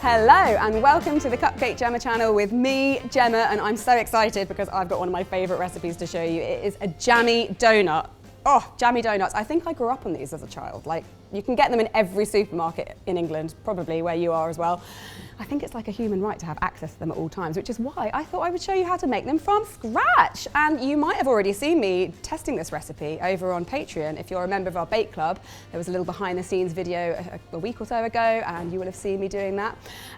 Hello and welcome to the Cupcake Jemma channel with me, Gemma, and I'm so excited because I've got one of my favourite recipes to show you. It is a jammy donut. Oh, jammy donuts. I think I grew up on these as a child. Like, you can get them in every supermarket in England, probably where you are as well. I think it's like a human right to have access to them at all times, which is why I thought I would show you how to make them from scratch. And you might have already seen me testing this recipe over on Patreon. If you're a member of our bake club, there was a little behind the scenes video a week or so ago, and you will have seen me doing that.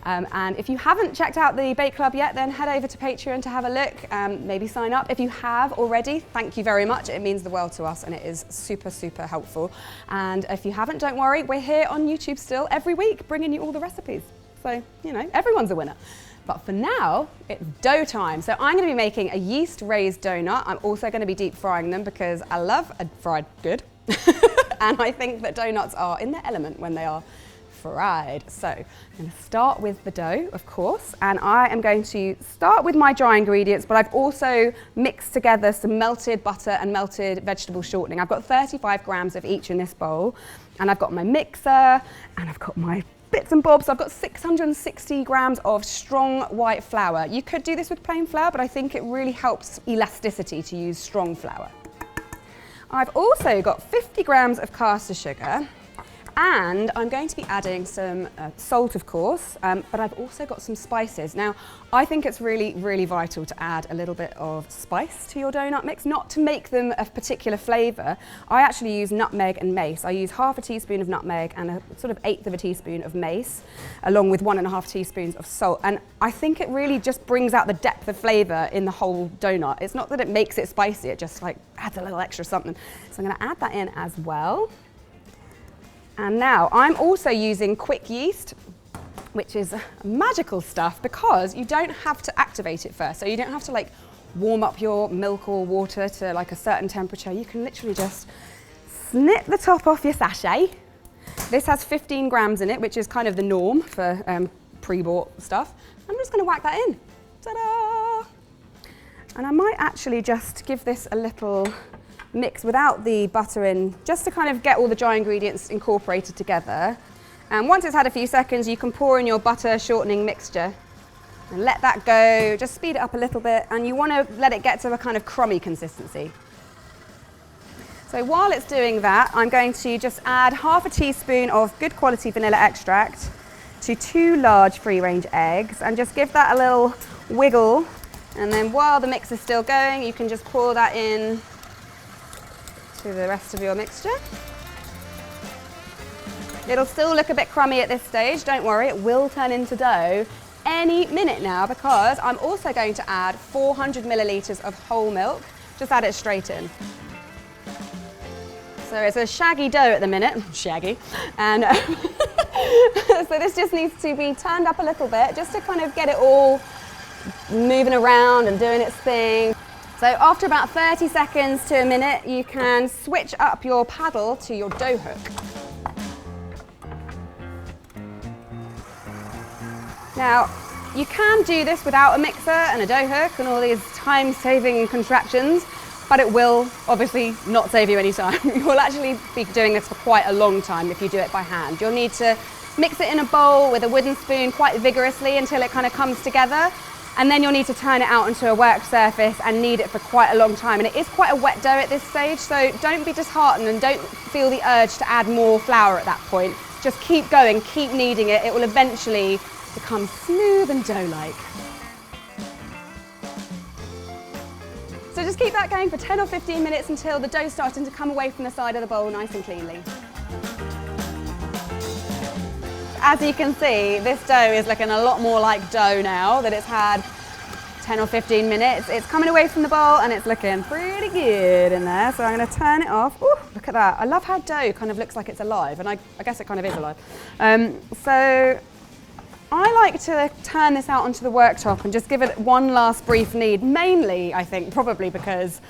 And if you haven't checked out the bake club yet, then head over to Patreon to have a look, maybe sign up. If you have already, thank you very much. It means the world to us and it is super, super helpful. And if you haven't, don't worry, we're here on YouTube still every week bringing you all the recipes. So, you know, everyone's a winner. But for now, it's dough time. So I'm going to be making a yeast raised donut. I'm also going to be deep frying them because I love a fried good. And I think that donuts are in their element when they are fried. So I'm going to start with the dough, of course, and I am going to start with my dry ingredients, but I've also mixed together some melted butter and melted vegetable shortening. I've got 35 grams of each in this bowl, and I've got my mixer, and I've got my bits and bobs. I've got 660 grams of strong white flour. You could do this with plain flour, but I think it really helps elasticity to use strong flour. I've also got 50 grams of caster sugar, and I'm going to be adding some salt, of course, but I've also got some spices. Now, I think it's really, really vital to add a little bit of spice to your donut mix, not to make them a particular flavour. I actually use nutmeg and mace. I use half a teaspoon of nutmeg and a sort of eighth of a teaspoon of mace, along with 1.5 teaspoons of salt. And I think it really just brings out the depth of flavour in the whole donut. It's not that it makes it spicy, it just like adds a little extra something. So I'm going to add that in as well. And now I'm also using quick yeast, which is magical stuff because you don't have to activate it first. So you don't have to like warm up your milk or water to like a certain temperature. You can literally just snip the top off your sachet. This has 15 grams in it, which is kind of the norm for pre-bought stuff. I'm just going to whack that in. Ta-da! And I might actually just give this a little mix without the butter in, just to kind of get all the dry ingredients incorporated together. And once it's had a few seconds, you can pour in your butter shortening mixture and let that go. Just speed it up a little bit, and you want to let it get to a kind of crummy consistency. So while it's doing that, I'm going to just add half a teaspoon of good quality vanilla extract to 2 large free-range eggs and just give that a little wiggle. And then while the mix is still going, you can just pour that in to the rest of your mixture. It'll still look a bit crummy at this stage, don't worry, it will turn into dough any minute now because I'm also going to add 400 millilitres of whole milk. Just add it straight in. So it's a shaggy dough at the minute, shaggy, and so this just needs to be turned up a little bit just to kind of get it all moving around and doing its thing. So after about 30 seconds to a minute, you can switch up your paddle to your dough hook. Now, you can do this without a mixer and a dough hook and all these time-saving contraptions, but it will obviously not save you any time. You'll actually be doing this for quite a long time if you do it by hand. You'll need to mix it in a bowl with a wooden spoon quite vigorously until it kind of comes together. And then you'll need to turn it out onto a work surface and knead it for quite a long time. And it is quite a wet dough at this stage, so don't be disheartened and don't feel the urge to add more flour at that point. Just keep going, keep kneading it. It will eventually become smooth and dough-like. So just keep that going for 10 or 15 minutes until the dough's starting to come away from the side of the bowl nice and cleanly. As you can see, this dough is looking a lot more like dough now that it's had 10 or 15 minutes. It's coming away from the bowl and it's looking pretty good in there. So I'm going to turn it off. Ooh, look at that. I love how dough kind of looks like it's alive, and I guess it kind of is alive. So I like to turn this out onto the worktop and just give it one last brief knead, mainly, I think, probably because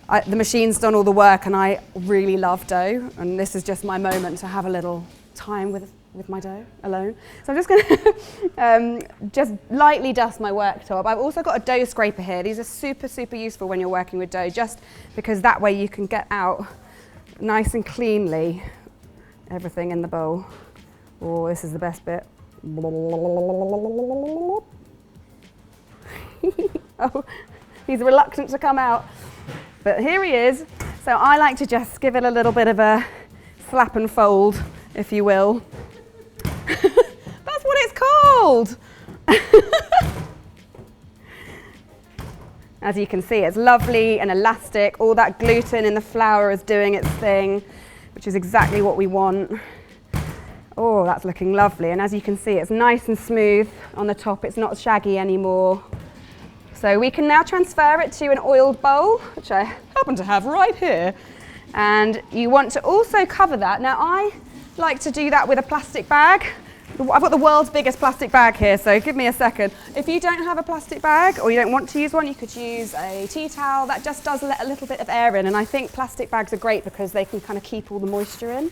the machine's done all the work and I really love dough, and this is just my moment to have a little time with my dough alone. So I'm just going to just lightly dust my worktop. I've also got a dough scraper here. These are super, super useful when you're working with dough, just because that way you can get out nice and cleanly everything in the bowl Oh, this is the best bit. Oh, he's reluctant to come out, but here he is. So I like to just give it a little bit of a slap and fold, if you will. That's what it's called. As you can see, it's lovely and elastic. All that gluten in the flour is doing its thing, which is exactly what we want. Oh, that's looking lovely. And as you can see, it's nice and smooth on the top. It's not shaggy anymore. So we can now transfer it to an oiled bowl, which I happen to have right here. And you want to also cover that. Now, I like to do that with a plastic bag. I've got the world's biggest plastic bag here, so give me a second. If you don't have a plastic bag or you don't want to use one, you could use a tea towel. That just does let a little bit of air in, and I think plastic bags are great because they can kind of keep all the moisture in.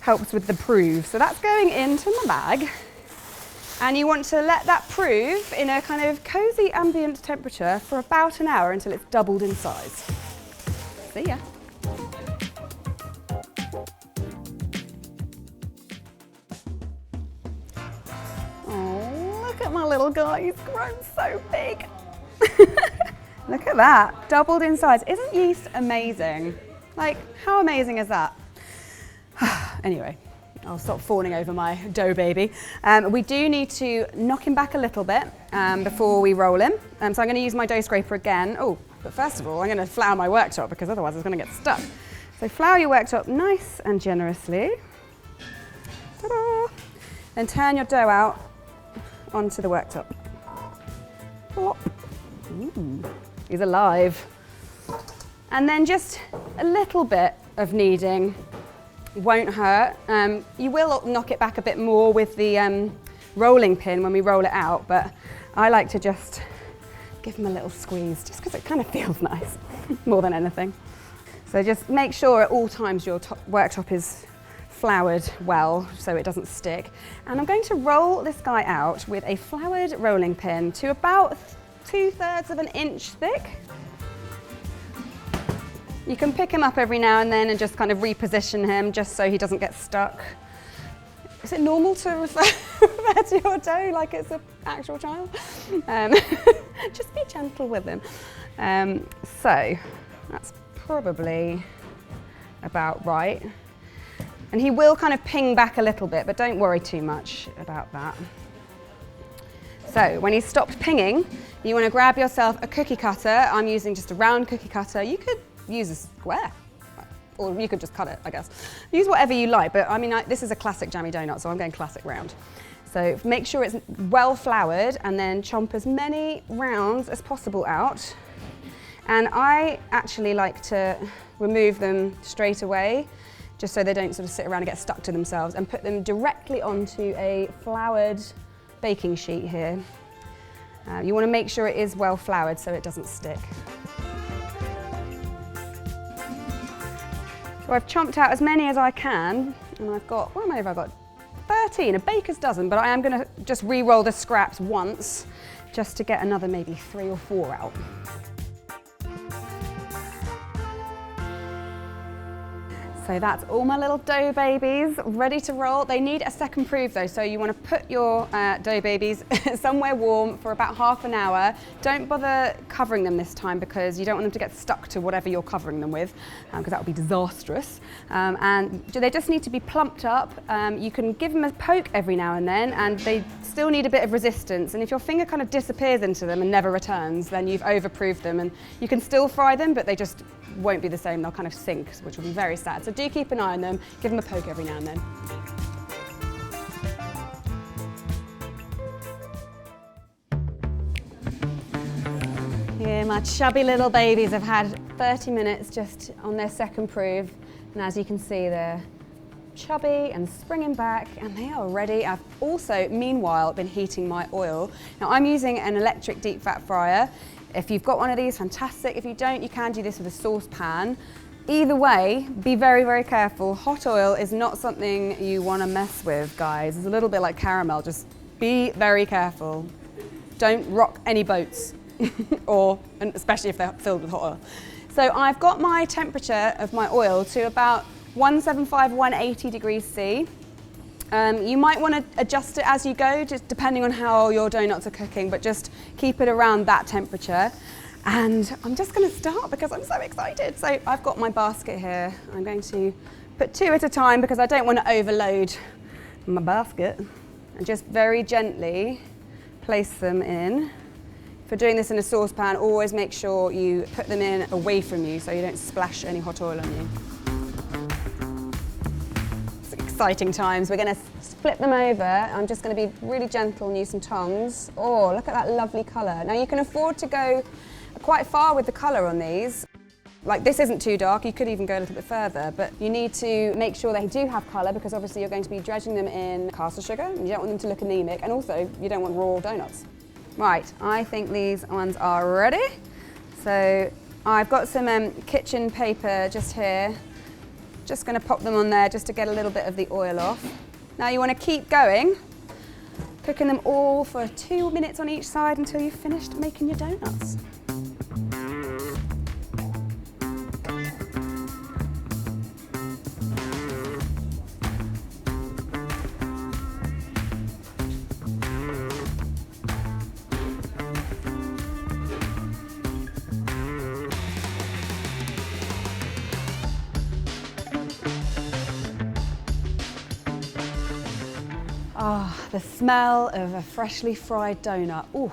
Helps with the proof. So that's going into my bag. And you want to let that proof in a kind of cozy ambient temperature for about an hour until it's doubled in size. See ya. Oh, look at my little guy, he's grown so big. Look at that, doubled in size. Isn't yeast amazing? Like, how amazing is that? Anyway. I'll stop fawning over my dough baby. We do need to knock him back a little bit before we roll him. So I'm going to use my dough scraper again. Oh, but first of all, I'm going to flour my worktop because otherwise it's going to get stuck. So flour your worktop nice and generously. Ta-da! Then turn your dough out onto the worktop. Plop. Ooh, he's alive. And then just a little bit of kneading. Won't hurt. You will knock it back a bit more with the rolling pin when we roll it out, but I like to just give them a little squeeze just because it kind of feels nice more than anything. So just make sure at all times your worktop is floured well so it doesn't stick. And I'm going to roll this guy out with a floured rolling pin to about 2/3 of an inch thick. You can pick him up every now and then and just kind of reposition him just so he doesn't get stuck. Is it normal to refer to your dough like it's an actual child? Just be gentle with him. So that's probably about right. And he will kind of ping back a little bit, but don't worry too much about that. So when he's stopped pinging, you want to grab yourself a cookie cutter. I'm using just a round cookie cutter. You could use a square, or you could just cut it, I guess. Use whatever you like, but I mean, this is a classic Jammy Donut, so I'm going classic round. So make sure it's well floured and then chomp as many rounds as possible out. And I actually like to remove them straight away, just so they don't sort of sit around and get stuck to themselves, and put them directly onto a floured baking sheet here. You want to make sure it is well floured so it doesn't stick. So I've chomped out as many as I can, and I've got, what many have I got? 13, a baker's dozen, but I am going to just re-roll the scraps once, just to get another maybe 3 or 4 out. So that's all my little dough babies ready to roll. They need a second proof though, so you want to put your dough babies somewhere warm for about half an hour. Don't bother covering them this time because you don't want them to get stuck to whatever you're covering them with, because that would be disastrous. And they just need to be plumped up. You can give them a poke every now and then, and they still need a bit of resistance. And if your finger kind of disappears into them and never returns, then you've overproofed them. And you can still fry them, but they just won't be the same. They'll kind of sink, which will be very sad. So do keep an eye on them, give them a poke every now and then. Here, my chubby little babies have had 30 minutes just on their second proof, and as you can see, they're chubby and springing back, and they are ready. I've also, meanwhile, been heating my oil. Now, I'm using an electric deep fat fryer. If you've got one of these, fantastic. If you don't, you can do this with a saucepan. Either way, be very, very careful. Hot oil is not something you want to mess with, guys. It's a little bit like caramel. Just be very careful. Don't rock any boats, and especially if they're filled with hot oil. So I've got my temperature of my oil to about 175, 180 degrees C. You might want to adjust it as you go, just depending on how your donuts are cooking, but just keep it around that temperature. And I'm just going to start because I'm so excited. So I've got my basket here. I'm going to put 2 at a time because I don't want to overload my basket. And just very gently place them in. If you're doing this in a saucepan, always make sure you put them in away from you so you don't splash any hot oil on you. It's exciting times. We're going to flip them over. I'm just going to be really gentle and use some tongs. Oh, look at that lovely colour. Now you can afford to go quite far with the colour on these. Like this isn't too dark, you could even go a little bit further, but you need to make sure they do have colour because obviously you're going to be dredging them in caster sugar and you don't want them to look anemic, and also you don't want raw donuts. Right, I think these ones are ready. So I've got some kitchen paper just here. Just going to pop them on there just to get a little bit of the oil off. Now you want to keep going, cooking them all for 2 minutes on each side until you've finished making your donuts. Oh, the smell of a freshly fried donut. Ooh,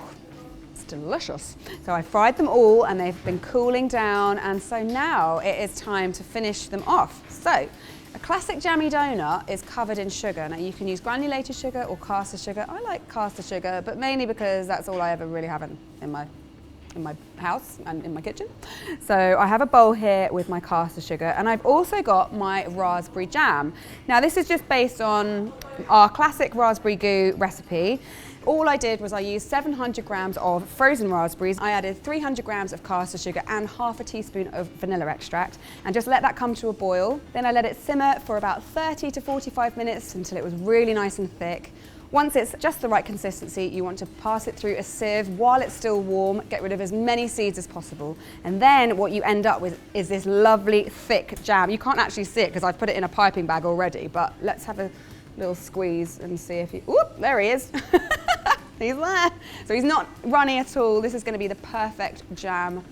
it's delicious. So I fried them all and they've been cooling down, and so now it is time to finish them off. So a classic jammy donut is covered in sugar. Now you can use granulated sugar or caster sugar. I like caster sugar, but mainly because that's all I ever really have in my house and in my kitchen. So I have a bowl here with my caster sugar, and I've also got my raspberry jam. Now this is just based on our classic raspberry goo recipe. All I did was I used 700 grams of frozen raspberries. I added 300 grams of caster sugar and ½ teaspoon of vanilla extract, and just let that come to a boil. Then I let it simmer for about 30 to 45 minutes until it was really nice and thick. Once it's just the right consistency, you want to pass it through a sieve while it's still warm, get rid of as many seeds as possible. And then what you end up with is this lovely thick jam. You can't actually see it because I've put it in a piping bag already, but let's have a little squeeze and see if he, oop, there he is. He's there. So he's not runny at all. This is going to be the perfect jam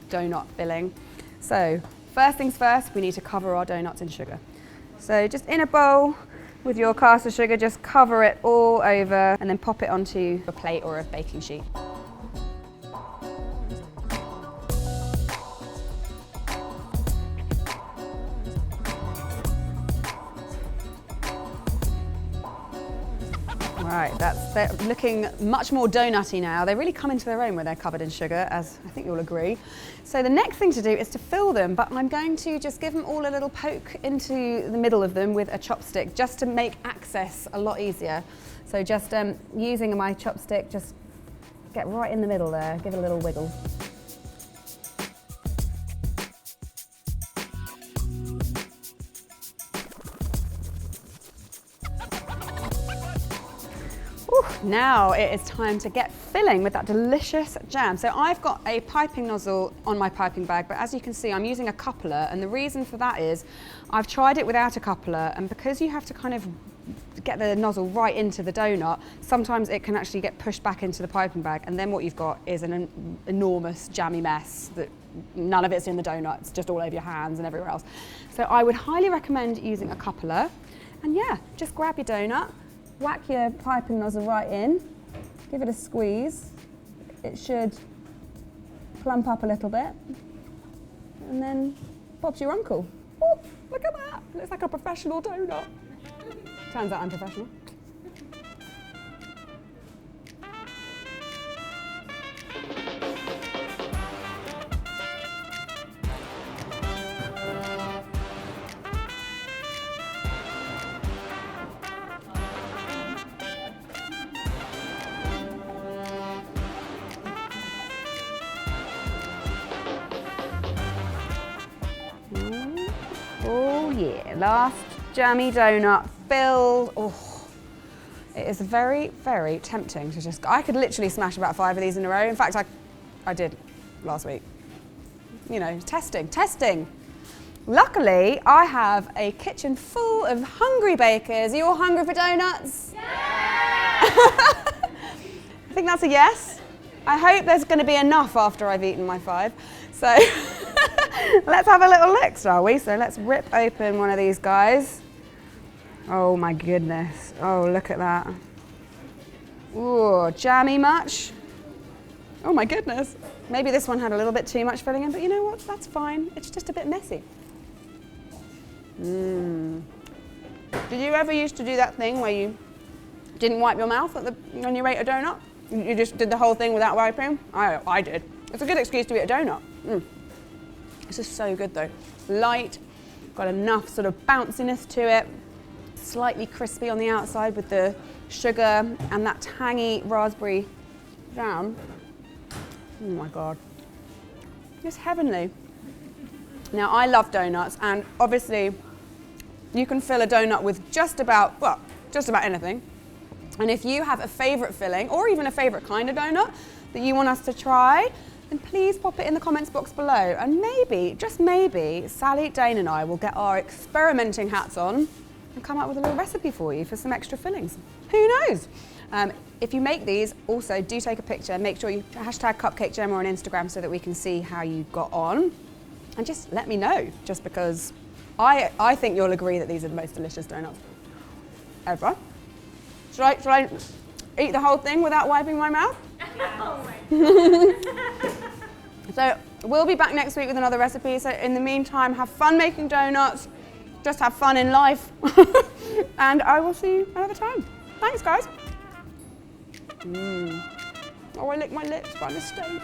donut filling. So first things first, we need to cover our donuts in sugar. So just in a bowl, with your caster sugar, just cover it all over and then pop it onto a plate or a baking sheet. Right, they're looking much more donutty now. They really come into their own when they're covered in sugar, as I think you'll agree. So the next thing to do is to fill them, but I'm going to just give them all a little poke into the middle of them with a chopstick, just to make access a lot easier. So just using my chopstick, just get right in the middle there, give it a little wiggle. Now it is time to get filling with that delicious jam. So I've got a piping nozzle on my piping bag, but as you can see, I'm using a coupler, and the reason for that is I've tried it without a coupler, and because you have to kind of get the nozzle right into the donut, sometimes it can actually get pushed back into the piping bag, and then what you've got is an enormous jammy mess that none of it's in the donut, it's just all over your hands and everywhere else. So I would highly recommend using a coupler, and yeah, just grab your donut, whack your piping nozzle right in, give it a squeeze. It should plump up a little bit, and then Bob's your uncle. Oh, look at that, looks like a professional donut. Turns out I'm professional. Oh yeah, last jammy donut filled. Oh, it is very, very tempting to just, I could literally smash about 5 of these in a row. In fact, I did last week. You know, testing. Luckily, I have a kitchen full of hungry bakers. Are you all hungry for donuts? Yeah! I think that's a yes. I hope there's going to be enough after I've eaten my 5. So let's have a little look, shall we? So let's rip open one of these guys. Oh my goodness. Oh, look at that. Ooh, jammy much? Oh my goodness. Maybe this one had a little bit too much filling in, but you know what? That's fine. It's just a bit messy. Did you ever used to do that thing where you didn't wipe your mouth when you ate a donut? You just did the whole thing without wiping? I did. It's a good excuse to eat a donut. This is so good though. Light, got enough sort of bounciness to it, slightly crispy on the outside with the sugar and that tangy raspberry jam. Oh my God. It's heavenly. Now I love donuts, and obviously you can fill a donut with just about anything. And if you have a favorite filling or even a favorite kind of donut that you want us to try, then please pop it in the comments box below. And maybe, just maybe, Sally, Dane and I will get our experimenting hats on and come up with a little recipe for you for some extra fillings. Who knows? If you make these, also do take a picture. Make sure you hashtag CupcakeJemma on Instagram so that we can see how you got on. And just let me know, just because I think you'll agree that these are the most delicious donuts ever. Should I eat the whole thing without wiping my mouth? So we'll be back next week with another recipe. So in the meantime, have fun making donuts. Just have fun in life. And I will see you another time. Thanks, guys. Oh, I licked my lips by mistake.